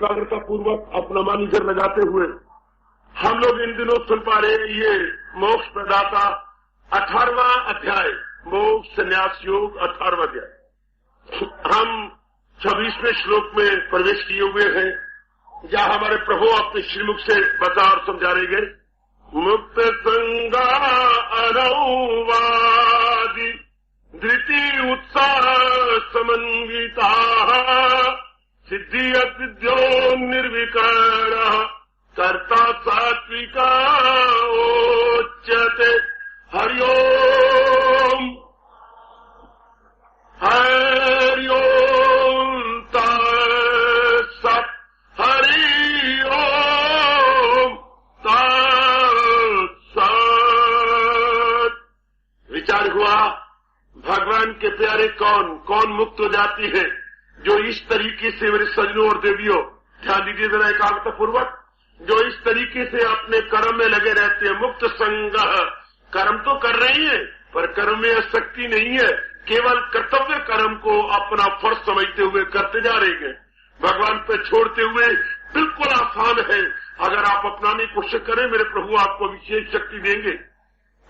एकाग्रता पूर्वक अपना मॉनिटर लगाते हुए हम लोग इन दिनों सुन पा रहे हैं ये मोक्ष प्रदाता 18वां अध्याय, मोक्ष संन्यास योग 18वां अध्याय। हम 26वें श्लोक में प्रवेश किए हुए हैं, जहाँ हमारे प्रभु अपने श्रीमुख से बता और समझा रहे गए। मुक्त संगा अनौवादी धृति उत्साह समन्विता सिद्धि असिद्ध्यो निर्विकार कर्ता सात्विका उच्यते। हरि ओम हरि ओम तत्सत् हरि ओम तत्सत्। विचार हुआ भगवान के प्यारे कौन मुक्त हो जाती है, जो इस तरीके से मेरे सज्जनों और देवियों ध्यान दीजिए जरा एकाग्रता पूर्वक, जो इस तरीके से अपने कर्म में लगे रहते हैं। मुक्त संग, कर्म तो कर रही है पर कर्म में आसक्ति नहीं है, केवल कर्तव्य कर्म को अपना फर्ज समझते हुए करते जा रहे हैं, भगवान पे छोड़ते हुए। बिल्कुल आसान है, अगर आप अपनाने की कोशिश करें मेरे प्रभु आपको विशेष शक्ति देंगे।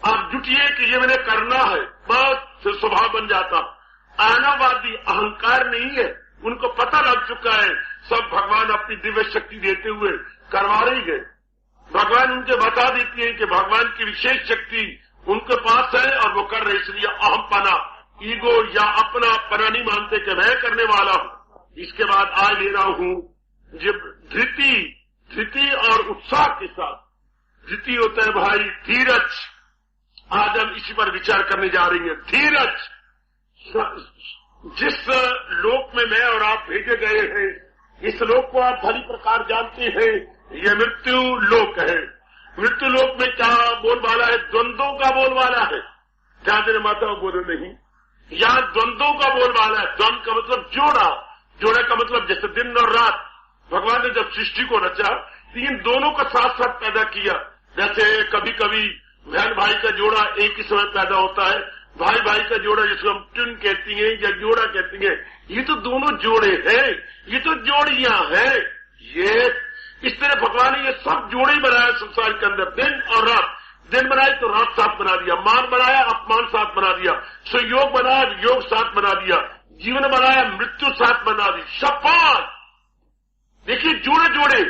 आप जुटिए कि ये मैंने करना है, बस फिर स्वभाव बन जाता। आनावादी अहंकार नहीं है, उनको पता लग चुका है सब भगवान अपनी दिव्य शक्ति देते हुए करवा रही है। भगवान उनके बता देती है कि भगवान की विशेष शक्ति उनके पास है और वो कर रहे, इसलिए अहमपना, ईगो या अपना पना नहीं मानते कि मैं करने वाला हूं। इसके बाद आज ले रहा हूं जब धृति और उत्साह के साथ। धृति होता है भाई धीरज। आज हम इसी पर विचार करने जा रही हैं। धीरज, जिस लोक में मैं और आप भेजे गए हैं, इस लोक को आप भली प्रकार जानते हैं, यह मृत्यु लोक है। मृत्यु लोक में क्या बोलबाला है? द्वंद्वों का बोलबाला है। ध्यान देने माता बोलो नहीं, यहाँ द्वंद्वों का बोलबाला है। द्वंद का मतलब जोड़ा का मतलब जैसे दिन और रात। भगवान ने जब सृष्टि को रचा तो इन दोनों का साथ साथ पैदा किया। जैसे कभी कभी बहन भाई का जोड़ा एक ही समय पैदा होता है, भाई का जोड़ा जिसको हम ट्विन कहती हैं या जोड़ा कहती हैं, ये तो दोनों जोड़े हैं, ये तो जोड़ियां हैं। ये इस तरह भगवान ने ये सब जोड़े बनाया संसार के अंदर, दिन और रात। दिन बनाए तो रात साथ बना दिया, मान बनाया अपमान साथ बना दिया, सुयोग बनाया योग साथ बना दिया, जीवन बनाया मृत्यु साथ बना दी। शपात देखिए, जोड़े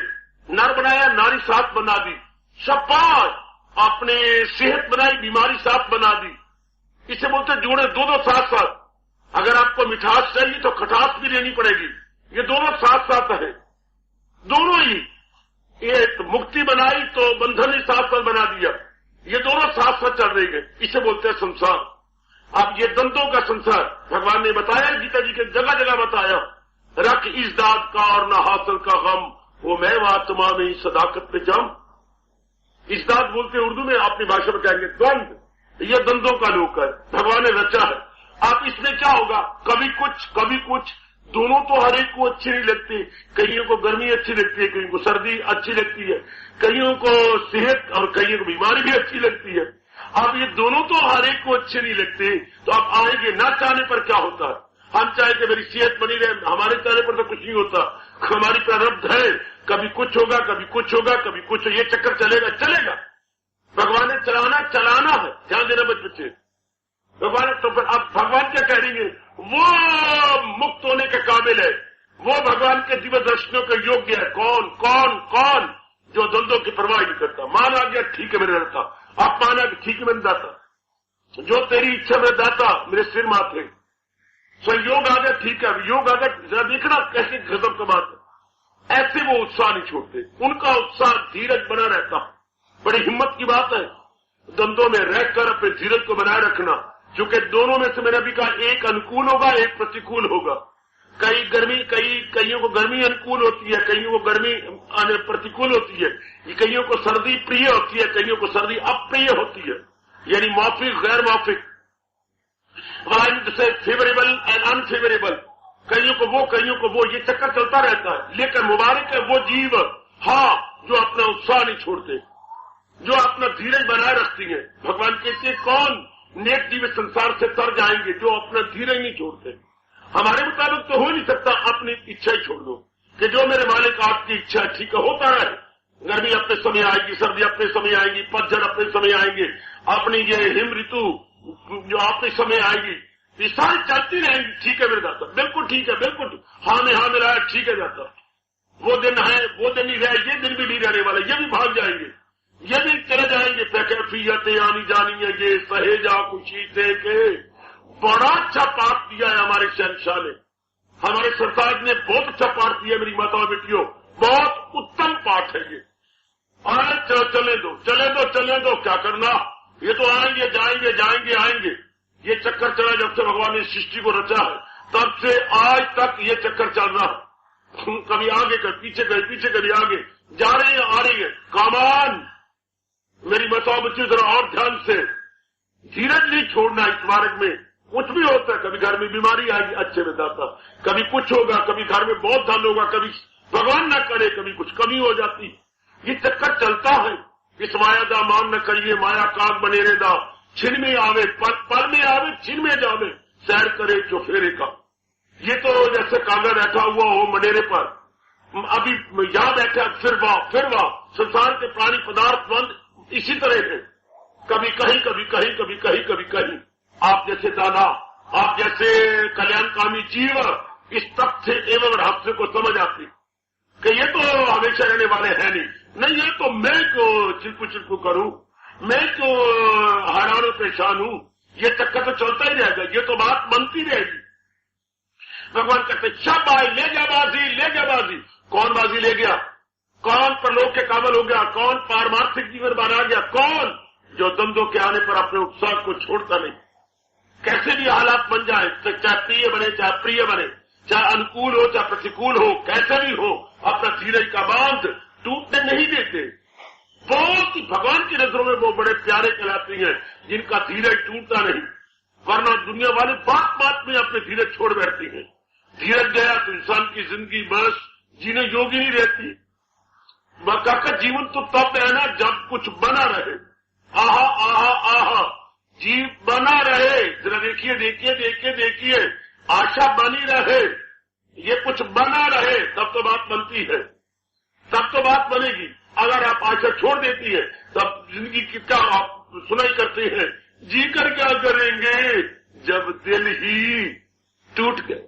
नर बनाया नारी साथ बना दी। शपात अपने सेहत बनाई बीमारी साथ बना दी। इसे बोलते जोड़े, दोनों साथ साथ। अगर आपको मिठास चाहिए तो खटास भी लेनी पड़ेगी, ये दोनों साथ साथ है, दोनों ही। ये मुक्ति बनाई तो बंधन ही साथ साथ बना दिया, ये दोनों साथ साथ चल रही है। इसे बोलते हैं संसार। अब ये द्वंद्वों का संसार भगवान ने बताया, गीता जी के जगह जगह बताया। रख इस दाद का और न हासिल का गम, वो मैं आत्मा में सदाकत पे जम। इस दाद बोलते उर्दू में, अपनी भाषा में कहेंगे द्वंद। ये द्वंद्वों का लोक है, भगवान ने रचा है। आप इसमें क्या होगा, कभी कुछ, दोनों तो हर एक को अच्छी नहीं लगती। कईयों को गर्मी अच्छी लगती है, कईयों को सर्दी अच्छी लगती है, कईयों को सेहत और कईयों को बीमारी भी अच्छी लगती है। अब ये दोनों तो हर एक को अच्छे नहीं लगते, तो आप आएंगे ना चाहने पर क्या होता है। हम चाहे कि मेरी सेहत बनी रहे, हमारे चाहने पर तो कुछ नहीं होता, हमारी प्रारब्ध है, कभी कुछ होगा कभी कुछ होगा कभी कुछ, ये चक्कर चलेगा। भगवान ने चलाना है, ध्यान देना बच्चे। भगवान तो अब भगवान क्या कह रही है, वो मुक्त होने के काबिल है, वो भगवान के दिव्य दर्शनों के योग्य है। कौन जो द्वंद्वों की परवाह नहीं करता। मान आ गया ठीक है मेरे दाता, आप माना कि ठीक है मेरे दाता, जो तेरी इच्छा मेरे दाता मेरे सिर माथे। संयोग आ गया ठीक है, योग आ गया, जरा देखना कैसे गजब का बात है। ऐसे वो उत्साह नहीं छोड़ते, उनका उत्साह धीरज बना रहता। बड़ी हिम्मत की बात है द्वंद्वों में रहकर अपने धीरज को बनाए रखना, क्योंकि दोनों में से मैंने अभी कहा एक अनुकूल होगा एक प्रतिकूल होगा। कईयों को गर्मी अनुकूल होती है, कईयों को गर्मी प्रतिकूल होती है, कईयों को सर्दी प्रिय होती है, कईयों को सर्दी अप्रिय होती है, यानी मौफिक गैर मौफिक, से फेवरेबल एंड अनफेवरेबल। कईयों को वो ये चक्कर चलता रहता है। लेकिन मुबारक है वो जीव जो अपना उत्साह नहीं छोड़ते, जो अपना धीरज बनाए रखती है। भगवान कहते हैं कौन नेक जीव संसार से तर जाएंगे, जो अपना धीरज नहीं छोड़ते। हमारे मुताबिक तो हो नहीं सकता, अपनी इच्छा ही छोड़ दो। کہ جو میرے مالک آپ کی اچھا ٹھیک ہوتا رہے. گرمی اپنے سمے آئے گی, سردی اپنے سمے آئے گی, پتجھڑ اپنے سمے آئیں گے, اپنی یہ ہم رتو جو اپنے سمے آئے گی, یہ ساری چلتی رہیں گی. ٹھیک ہے میرے داتا, بالکل ٹھیک ہے, بالکل ہاں میں ہاں ملا, ٹھیک ہے داتا. وہ دن ہے, وہ دن نہیں رہے, یہ دن بھی نہیں رہنے والے, یہ بھی بھاگ جائیں گے, یہ بھی چلے جائیں گے. کیفیتیں آنی جانی ہے یہ سہیجا خوشی دے کے. بڑا اچھا پاٹ دیا ہے ہمارے شہنشاہ نے, ہمارے سرتاج نے بہت اچھا پاٹ دیا میری ماتا بیٹیوں, بہت اتم پاٹ ہے یہ. چلے دو چلے دو چلے دو, کیا کرنا, یہ تو آئیں گے جائیں گے جائیں گے آئیں گے. یہ چکر چلا جب سے بھگوان نے سرشٹی کو رچا ہے تب سے آج تک یہ چکر چل رہا ہے. کبھی آگے کبھی پیچھے کبھی پیچھے کبھی آگے, جا رہی ہیں آ رہی ہے. کامان میری ماتا بچی ذرا اور دھیان سے, دھیرج نہیں چھوڑنا. اس مارگ میں کچھ بھی ہوتا ہے, کبھی گھر میں بیماری آئے گی اچھے میں داتا, کبھی کچھ ہوگا, کبھی گھر میں بہت دھن ہوگا, کبھی بھگوان نہ کرے کبھی کچھ کمی ہو جاتی. یہ چکر چلتا ہے. اس مایا دا مان نہ کریے, مایا کاغ بنے رے دا, چھن میں آوے پل میں آوے, چھن میں جاوے, سیر کرے چوفیرے کا. یہ تو جیسے کاغذ بیٹھا ہوا ہو منڈیرے پر, ابھی یہاں بیٹھا پھر واہ. سنسار کے پرانی پدارتھ بند اسی طرح ہے, کبھی کہیں کبھی کہیں کبھی کہیں کبھی کہیں. آپ جیسے دانا, آپ جیسے کلیان کامی جیو اس تک سے ایوم رہسیہ کو سمجھ آتی کہ یہ تو ہمیشہ رہنے والے ہیں نہیں, یہ تو میں کیوں چلکو کروں, میں کیوں حیران و پریشان ہوں. یہ چکر تو چلتا ہی رہے گا, یہ تو بات بنتی رہے گی. بھگوان کہتے شاباش, لے جا بازی, لے جا بازی. کون بازی لے گیا, کون پرلوک کے قابل ہو گیا, کون پارمارتھک جیون بنا گیا, کون جو دندوں کے آنے پر اپنے اتساہ کو چھوڑتا نہیں. کیسے بھی حالات بن جائے, چاہے پریہ بنے چاہے پریہ بنے, چاہے انکول ہو چاہے پرتیکول ہو, کیسے بھی ہو, اپنا دھیرج کا باندھ ٹوٹنے نہیں دیتے. بہت ہی بھگوان کی نظروں میں وہ بڑے پیارے کہلاتی ہیں جن کا دھیرج ٹوٹتا نہیں, ورنہ دنیا والے بات بات میں اپنے دھیرج چھوڑ بیٹھتی ہیں. دھیرج گیا تو انسان کی زندگی بس جینے یوگی نہیں رہتی. کا جیون تو تب ہے نا جب کچھ بنا رہے. آہا آہا آہا, جیو بنا رہے. ذرا دیکھیے دیکھیے دیکھیے دیکھیے, آشا بنی رہے, یہ کچھ بنا رہے, تب تو بات بنتی ہے, تب تو بات بنے گی. اگر آپ آشا چھوڑ دیتی ہے تب زندگی کی کیا آپ سنائی کرتے ہیں, جی کر کیا کریں گے جب دل ہی ٹوٹ گئے.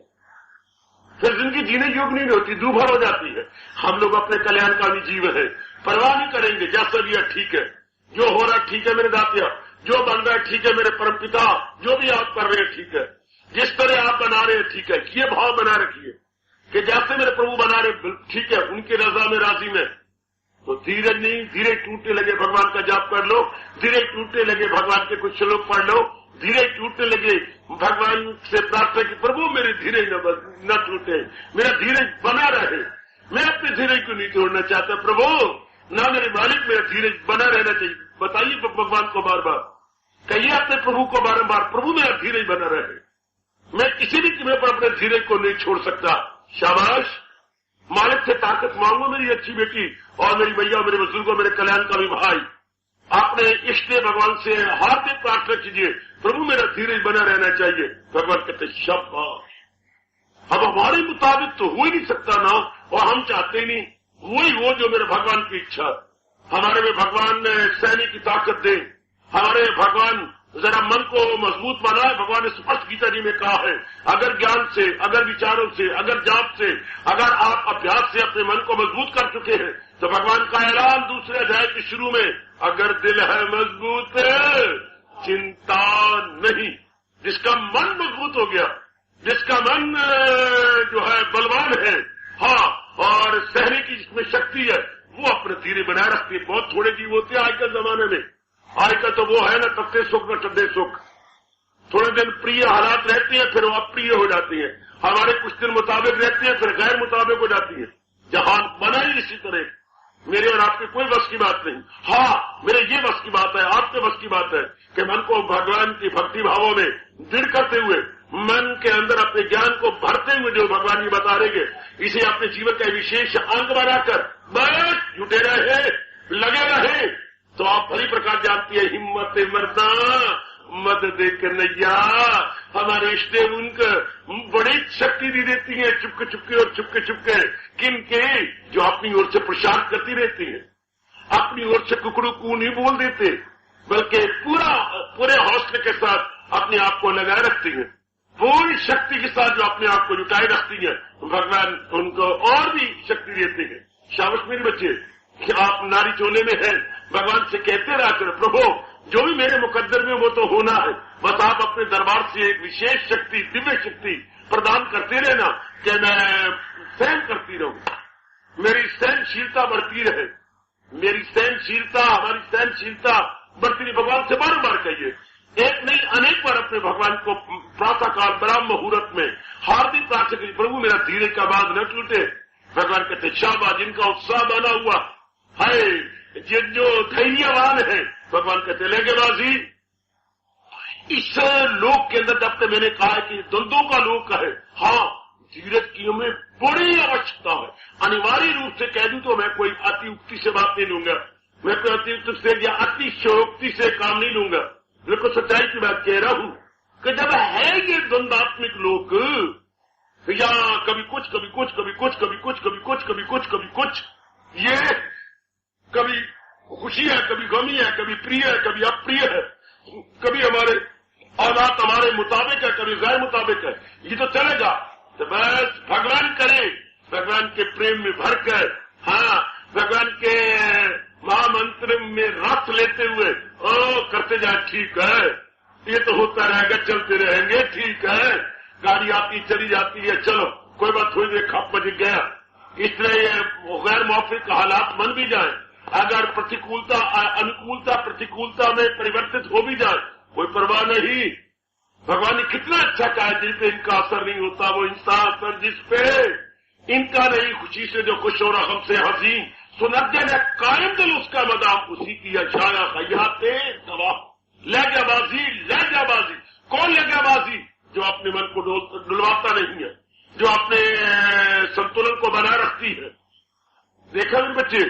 پھر زندگی جینے یوگ نہیں ہوتی, دوبھر ہو جاتی ہے. ہم لوگ اپنے کلیان کامی جیو ہے, پرواہ نہیں کریں گے. جیسا بھی ہے ٹھیک ہے, جو ہو رہا ٹھیک ہے میرے داتیا, جو بن رہا ہے ٹھیک ہے میرے پرم پتا, جو بھی آپ کر رہے ہیں ٹھیک ہے, جس طرح آپ بنا رہے ہیں ٹھیک ہے. یہ بھاؤ بنا رکھیے کہ جیسے میرے پربھو بنا رہے ٹھیک ہے, ان کی رضا میں راضی میں. تو دھیرج نہیں, دھیرج ٹوٹنے لگے بھگوان کا جاپ کر لو, دھیرج ٹوٹنے لگے بھگوان کے کچھ شلوک پڑھ لو, دھیرج ٹوٹنے لگے بھگوان سے پرارتھنا کی پربھو میرے دھیرج نہ ٹوٹے, میرا دھیرج بنا رہے. میں اپنے دھیرج کو نہیں توڑنا چاہتا پربھو, نہ میرے مالک میرا دھیرج بنا رہنا چاہیے. بتائیے بھگوان کو بار بار, کہیے اپنے پربھو کو بارمبار, پربھو میرا دھیرج بنا رہے. میں کسی بھی قیمت پر اپنے دھیرج کو نہیں چھوڑ سکتا. شاباش, مالک سے طاقت مانگو میری اچھی بیٹی, اور میری بھیا, میرے بزرگوں, میرے کلیان کا بھی بھائی, اپنے عشق بھگوان سے ہاتھ پرارتھنا کیجیے, پربھو میرا دھیرج بنا رہنا چاہیے. بھگوان کہتے شاباش. اب ہمارے مطابق تو ہو ہی نہیں سکتا نا, اور ہم چاہتے ہی نہیں. وہی وہ جو میرے بھگوان کی اچھا, ہمارے میں بھگوان نے سینی کی طاقت دے, ہمارے بھگوان ذرا من کو مضبوط بنائے. بھگوان نے اسپشٹ گیتا جی میں کہا ہے, اگر گیان سے, اگر وچاروں سے, اگر جاپ سے, اگر آپ ابھیاس سے اپنے من کو مضبوط کر چکے ہیں تو بھگوان کا اعلان دوسرے ادھیائے کے شروع میں, اگر دل ہے مضبوط چنتا نہیں. جس کا من مضبوط ہو گیا, جس کا من جو ہے بلوان ہے, ہاں, اور سہنے کی جس میں شکتی ہے, وہ اپنے دھیرے بنائے رکھتی ہے. بہت تھوڑے جیو ہوتے ہیں آج کل زمانے میں. آج کل تو وہ ہے نا تپتے سکھ نہ ٹڈے سکھ, تھوڑے دن پریہ حالات رہتے ہیں پھر وہ اپریہ ہو جاتی ہیں. ہمارے کچھ دن مطابق رہتے ہیں پھر غیر مطابق ہو جاتی ہے. جہان بنا ہی اسی طرح, میرے اور آپ کی کوئی بس کی بات نہیں. ہاں, میرے یہ بس کی بات ہے, آپ کے بس کی بات ہے کہ من کو بھگوان کی بھکتی بھاووں میں دڑھ کرتے ہوئے, من کے اندر اپنے جان کو بھرتے ہوئے جو بھگوان جی بتا رہے گے, اسے اپنے جیون کا وشیش انگ بنا کر بس جٹے رہے, لگے رہے, تو آپ بھلی پرکار جانتی ہے ہمت مرداں مدد کنیا ہمارے اشتے ان کو بڑی شکتی دی دیتی ہیں چپکے چپکے اور چپکے چپکے کن کے جو اپنی اور سے پرچار کرتی رہتی ہیں اپنی اور سے ککڑوں کو نہیں بول دیتے بلکہ پورے حوصلے کے ساتھ اپنے آپ کو لگائے رکھتی ہیں پوری شکتی کے ساتھ جو اپنے آپ کو جٹائے رکھتی ہیں بھگوان ان کو اور بھی شکتی دیتے ہیں. شاباش میرے بچے کہ آپ ناری چولے میں ہیں بھگوان سے کہتے رہا کر پربھو جو بھی میرے مقدر میں وہ تو ہونا ہے بس آپ اپنے دربار سے ایک وشیش شکتی دव्य شکتی پردان کرتے رہنا کہ میں سہن کرتی رہوں میری سہنشیلتا بڑھتی رہے میری سہنشیلتا ہماری سہنشیلتا بڑھتی رہے. بھگوان سے بار بار کہیے ایک نہیں انیک بار اپنے بھگوان کو پراتہ کال برہم مہورت میں ہاردک پرارتھنا کریے پربھو میرا دھیرے کا باز نہ ٹوٹے. بھگوان کہتے شاباش جن کا اتساہ بنا ہوا ہے جو دھیریوان ہے بھگوان کہتے لے گے بازی اس لوک کے اندر جب تک میں نے کہا کہ دندوں کا لوک ہے ہاں دھیرج کی ہمیں بڑی آوشکتا ہے انواری روپ سے کہہ دوں تو میں کوئی اتی اکتی سے بات نہیں لوں گا میں کوئی اتی اکتی سے یا اتی شوکتی سے کام نہیں لوں گا بالکل سچائی کی بات کہہ رہا ہوں کہ جب ہے یہ دنداتمک لوک یا کبھی کچھ کبھی کچھ کبھی کچھ کبھی کچھ کبھی کچھ کبھی کچھ کبھی کچھ یہ کبھی خوشی ہے کبھی غمی ہے کبھی پری ہے کبھی اپری ہے کبھی ہمارے حالات ہمارے مطابق ہے کبھی غیر مطابق ہے یہ تو چلے گا تو بس بھگوان کرے بھگوان کے پریم میں بھر کر ہاں بھگوان کے مہا منتر میں رس لیتے ہوئے کرتے جائیں ٹھیک ہے یہ تو ہوتا رہے گا چلتے رہیں گے ٹھیک ہے گاڑی آتی چلی جاتی ہے چلو کوئی بات تھوڑی دیر کھپ بج گیا اس طرح یہ غیر موافق حالات بن بھی جائیں اگر انکولتا پرتیکولتا میں پریورتت ہو بھی جائے کوئی پرواہ نہیں بھگوان نے کتنا اچھا کہا جن پہ ان کا اثر نہیں ہوتا وہ انسان اثر جس پہ ان کا نہیں خوشی سے جو خوش ہو رہا ہم سے حسین سنجن ہے قائم دل اس کا مدام اسی کی اشارہ خیاتے گواہ لے گیا بازی کون لے گیا بازی جو اپنے من کو ڈلواتا نہیں ہے جو اپنے سنتولن کو بنائے رکھتی ہے دیکھا میرے بچے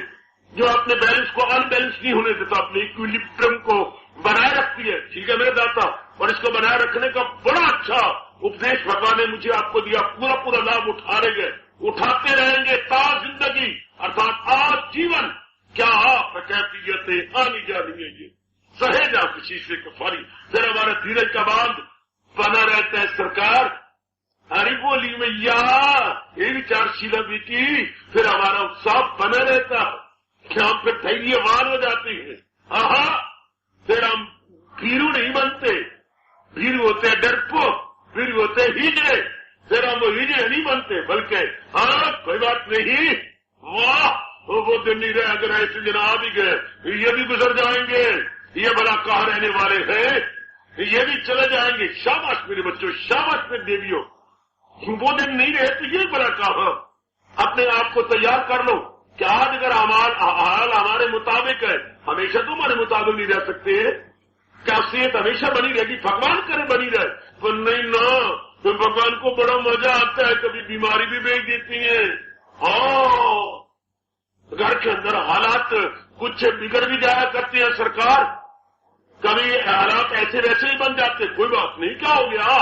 جو اپنے بیلنس کو ان بیلنس نہیں ہونے دیتا اپنے ایکویلبریم کو بنائے رکھتی ہے ٹھیک ہے میرے داتا اور اس کو بنائے رکھنے کا بڑا اچھا اپدیش بھگوان نے مجھے آپ کو دیا پورا لابھ اٹھاتے رہیں گے تا زندگی ارتھات آج جیون کیا کیفیتیں آنی جانی ہے یہ سہیجا خوشی سے کفاری پھر ہمارا دھیرج کا باندھ بنا رہتا ہے سرکار ہری بولی میا یہ وچار شیلا بیٹی پھر ہمارا اتساہ بنا رہتا کہ ہم پھر دھیریوان ہو جاتے ہیں پھر ہم بھیرو نہیں بنتے بھیرو ہوتے ہیں ڈرپو بھیرو ہوتے ہیں ہیجڑے پھر ہم وہ ہیجڑے نہیں بنتے بلکہ کوئی بات نہیں واہ وہ دن نہیں رہے اگر ایسے جناب ہی گئے یہ بھی گزر جائیں گے یہ بڑا کہاں رہنے والے ہیں یہ بھی چلے جائیں گے شاباش میرے بچوں شاباش میرے دیویوں وہ دن نہیں رہے تو یہ بڑا کہاں اپنے آپ کو تیار کر لو کہ آج اگر حال ہمارے مطابق ہے ہمیشہ تو ہمارے مطابق نہیں رہ سکتے کیا صحت ہمیشہ بنی رہے گی بھگوان کرے بنی رہے پر نہیں نا تو بھگوان کو بڑا مزہ آتا ہے کبھی بیماری بھی بھیج دیتی ہیں گھر کے اندر حالات کچھ بگڑ بھی جایا کرتے ہیں سرکار کبھی حالات ایسے ویسے ہی بن جاتے کوئی بات نہیں کیا ہو گیا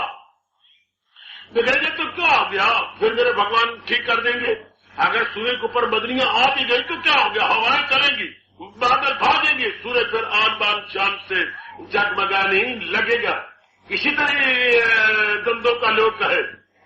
بگڑ گئے تو کیا ہو گیا پھر میرے بھگوان ٹھیک کر دیں گے اگر سورج کے اوپر بدلیاں آ بھی گئی تو کیا ہو گیا ہوائیں چلیں گی بادل بھاگیں گے سورج پھر آن بان شام سے جگمگانے لگے گا اسی طرح دندوں کا لوک ہے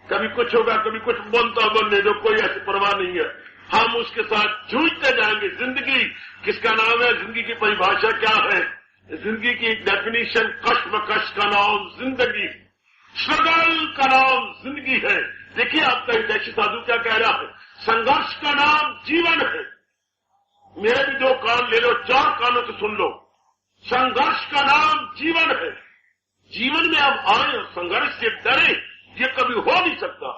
کبھی کچھ ہوگا کبھی کچھ بننے دو کوئی ایسی پرواہ نہیں ہے ہم اس کے ساتھ جوجھتے جائیں گے زندگی کس کا نام ہے زندگی کی پریبھاشا کیا ہے زندگی کی ڈیفینیشن کشمکش کا نام زندگی اسٹرگل کا نام زندگی ہے دیکھیے آپ کا ہدیشی سادھو کیا کہہ رہا ہے سنگھرش کا نام جیون ہے میرے بھی 2 کان لے لو 4 کانوں سے سن لو سنگھرش کا نام جیون ہے جیون میں آپ آئیں سنگھرش سے ڈرے یہ کبھی ہو نہیں سکتا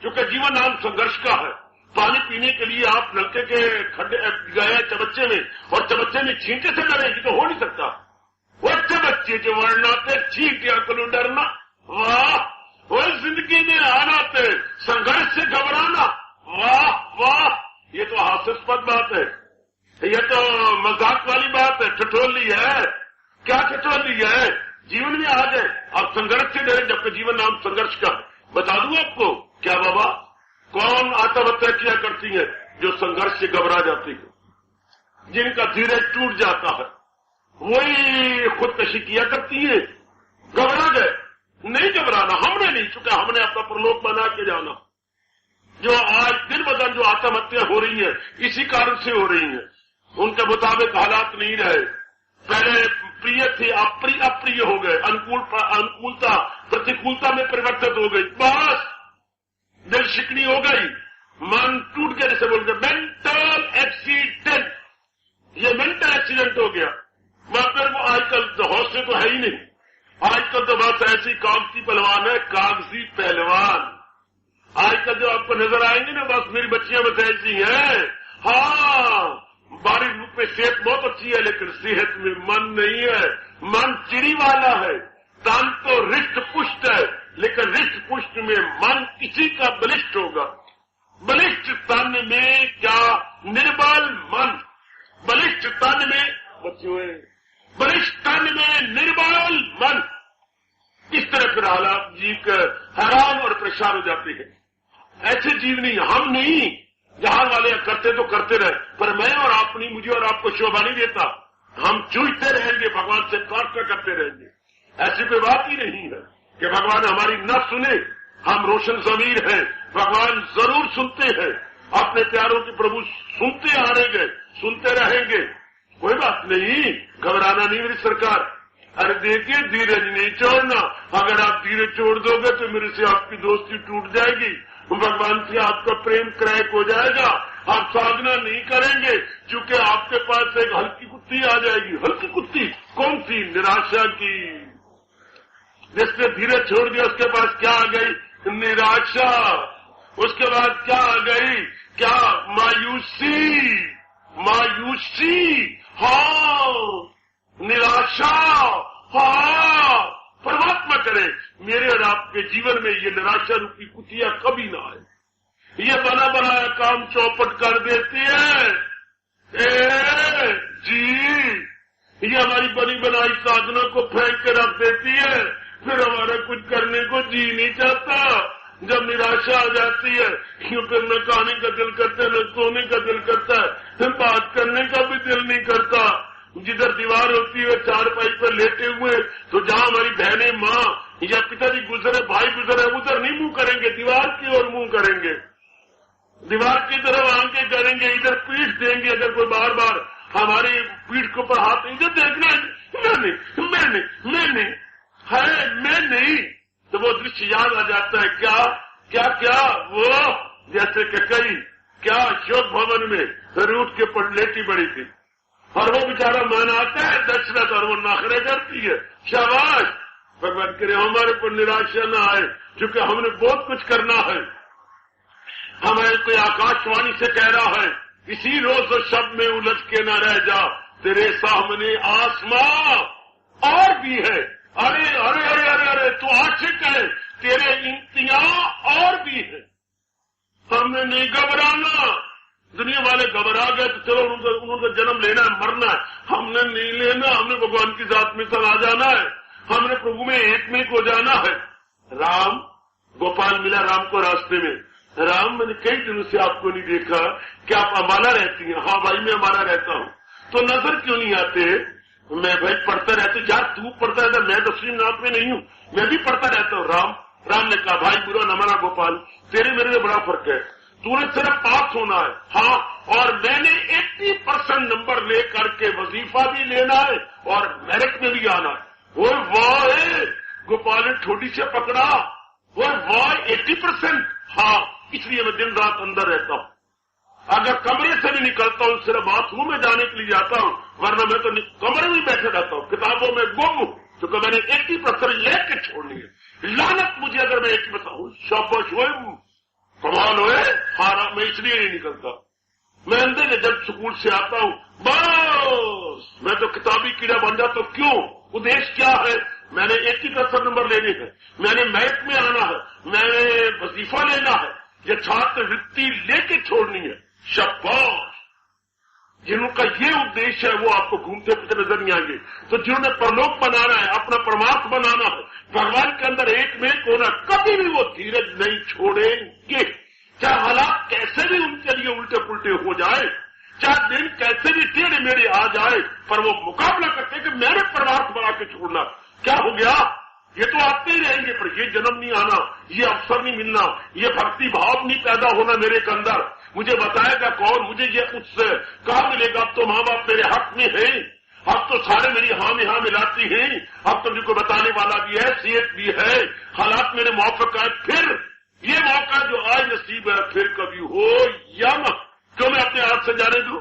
کیونکہ جیون نام سنگھرش کا ہے پانی پینے کے لیے آپ نلکے کے کھڈے گئے چبچے میں اور چبچے میں چھینٹے سے ڈرے یہ تو ہو نہیں سکتا وہ چبچے جو ورنہ تھے چھینٹے کلو ڈرنا واہ وہ زندگی میں آنا تھے سنگھرش سے گھبرانا واہ واہ یہ تو ہاسیاسپد بات ہے یہ تو مذاق والی بات ہے ٹھٹولی ہے کیا ٹھٹولی ہے جیون میں में आ गए, आप संघर्ष से डरे, जबकि जीवन नाम संघर्ष का है। बता दूं आपको क्या बाबा, कौन आत्महत्या किया करती है? जो संघर्ष से घबरा जाती है, जिनका धीरज टूट जाता है, वही खुदकशी किया करती है। घबरा गए, नहीं घबराना, हमने नहीं, चुका हमने अपना प्रलोक बना के जाना। जो आज दिन ब दिन जो आत्महत्या हो रही है, इसी कारण से हो रही है। उनके मुताबिक हालात नहीं रहे, पहले प्रिय थे, अप्रिय हो गए, अनुकूलता प्रतिकूलता में परिवर्तित हो गई, बस दिल शिकनी हो गई, मन टूट गया, जैसे बोलते मेंटल एक्सीडेंट। ये मेंटल एक्सीडेंट हो गया। मतलब वो आजकल तो हौसले तो है ही नहीं, आजकल तो बस ऐसी कागजी पहलवान है, कागजी पहलवान। आजकल जो आपको नजर आएंगे ना, बस मेरी बच्चियां बस ऐसी हैं। हाँ, बाहरी रूप में सेहत बहुत अच्छी है, लेकिन सेहत में मन नहीं है, मन चिड़ी वाला है। तन तो रिष्ट पुष्ट है, लेकिन रिष्ट पुष्ट में मन किसी का बलिष्ठ होगा। बलिष्ठ तन में क्या निर्बल मन, बलिष्ठ तन में बच्चों, बलिष्ठ तन में निर्बल मन। इस तरह फिर हालात जीव हैरान और परेशान हो जाते हैं। ऐसे जीव नहीं, हम नहीं, जहां वाले करते तो करते रहे, पर मैं और आप नहीं, मुझे और आपको शोभा नहीं देता। हम चूझते रहेंगे, भगवान से प्रार्थना करते रहेंगे। ऐसी कोई बात ही नहीं है कि भगवान हमारी न सुने। हम रोशन ज़मीर हैं, भगवान जरूर सुनते हैं। अपने प्यारों के प्रभु सुनते आ रहेंगे, सुनते रहेंगे, कोई बात नहीं, घबराना नहीं मेरी सरकार। अरे देखिए, धीरज नहीं छोड़ना। अगर आप धीरज छोड़ दोगे तो मेरे से आपकी दोस्ती टूट जाएगी, भगवान से आपका प्रेम क्रैक हो जाएगा, आप साधना नहीं करेंगे, क्योंकि आपके पास एक हल्की कुत्ती आ जाएगी। हल्की कुत्ती कौन सी? निराशा की। जिसने धीरज छोड़ दिया उसके पास क्या आ गई? निराशा। उसके बाद क्या आ गई? क्या? मायूसी। मायूसी, हाँ, निराशा, हाँ। परमात्मा करे मेरे और आपके जीवन में ये निराशा रूपी कुतिया कभी ना आए। ये बना बनाया काम चौपट कर देती है। जी, ये हमारी बनी बनाई साधना को फेंक के रख देती है, फिर हमारा कुछ करने को जी नहीं चाहता। जब निराशा आ जाती है, क्यों फिर न खाने का दिल करता है, न सोने का दिल करता है, फिर बात करने का भी दिल नहीं करता। जिधर दीवार होती है चारपाई पर लेटे हुए, तो जहां हमारी बहनें, माँ या पिताजी गुजरे, भाई गुजरे, उधर नहीं मुंह करेंगे, दीवार की ओर मुंह करेंगे, दीवार की तरफ आंखें करेंगे, इधर पीठ देंगे। अगर कोई बार बार हमारी पीठ के ऊपर हाथ, इधर देखना, मैं नहीं, तो वो दृश्य याद आ जाता है। क्या क्या क्या? वो जैसे कई क्या शोक भवन में रूठ के पर लेटी बड़ी थी, और वो बेचारा मन आता है दक्षिणत, और वो नाखरे करती है। शाबाश, भगवान करे हमारे पर निराशा न आए, क्योंकि हमने बहुत कुछ करना है। हमें कोई आकाशवाणी से कह रहा है, इसी रोज शब्द में उलझ के न रह जा, तेरे सामने आसमां और भी है। अरे अरे अरे अरे अरे, तू आशिक है, तेरे इम्तियां और भी है। हमने नहीं घबराना। दुनिया वाले घबरा गए तो चलो उनका जन्म लेना है, मरना है। हमने नहीं लेना, हमने भगवान की जात में समा जाना है, हमने प्रभु में एक हो जाना है। राम गोपाल मिला राम को रास्ते में। राम, मैंने कई दिनों से आपको नहीं देखा, क्या आप अम्बाला रहती हैं? हाँ भाई, मैं अम्बाला रहता हूँ। तो नजर क्यों नहीं आते? मैं भाई पढ़ता रहता। क्या तू पढ़ता रहता? मैं तो श्रीनाथ में नहीं हूँ, मैं भी पढ़ता रहता हूँ। राम ने कहा, भाई बुरा न माना गोपाल, तेरे मेरे में बड़ा फर्क है। तूने सिर्फ पास होना है, हाँ, और मैंने 80% नंबर ले करके वजीफा भी लेना है और मेरिट में भी आना है। वो वाह, गोपाल ने ठोडी से पकड़ा। वो वाह, 80%, हाँ, इसलिए मैं दिन रात अंदर रहता हूँ। अगर कमरे से भी निकलता हूँ, सिर्फ बाथरूम में जाने के लिए जाता हूँ, वरना मैं तो कमरे में बैठे रहता हूँ, किताबों में गुम हूँ, क्योंकि मैंने 80% लेके छोड़नी है। लानत मुझे अगर मैं 80% हूँ। शाबाश हुए, कमाल हुए, हारा, मैं इसलिए नहीं निकलता। मैं अंदर जब स्कूल से आता हूँ, बस मैं तो किताबी कीड़ा बन जाता हूँ। क्यों? उद्देश्य क्या है? मैंने 80% नंबर लेने हैं, मैंने मेरिट में आना है, मैंने वजीफा लेना है, ये छात्रवृत्ति लेके छोड़नी है। शाबाश, जिनों का ये उद्देश्य है वो आपको घूमते फिरते नजर नहीं आएंगे। तो जिन्होंने परलोक बनाना है, अपना परमात्मा बनाना है, भगवान के अंदर एक में एक होना, कभी भी वो धीरज नहीं छोड़ेंगे। चाहे हालात कैसे भी उनके लिए उल्टे पुल्टे हो जाए, चाहे दिन कैसे भी टेढ़े मेढ़े आ जाए, पर वो मुकाबला करते कि मैंने परमात्मा बना के छोड़ना। क्या हो गया, ये तो आते ही रहेंगे, पर ये जन्म नहीं आना, ये अवसर नहीं मिलना, ये भक्ति भाव नहीं पैदा होना मेरे के अंदर। मुझे बताएगा कौन, मुझे ये उससे कहाँ मिलेगा। अब तो माँ बाप मेरे हक में है, अब तो सारे मेरी हाँ में हाँ मिलाती हैं, अब तो मुझे बताने वाला भी है, सेहत भी है, हालात मेरे मौका है, फिर ये मौका जो आज नसीब है फिर कभी हो या न, क्यों मैं अपने हाथ से जाने दूं।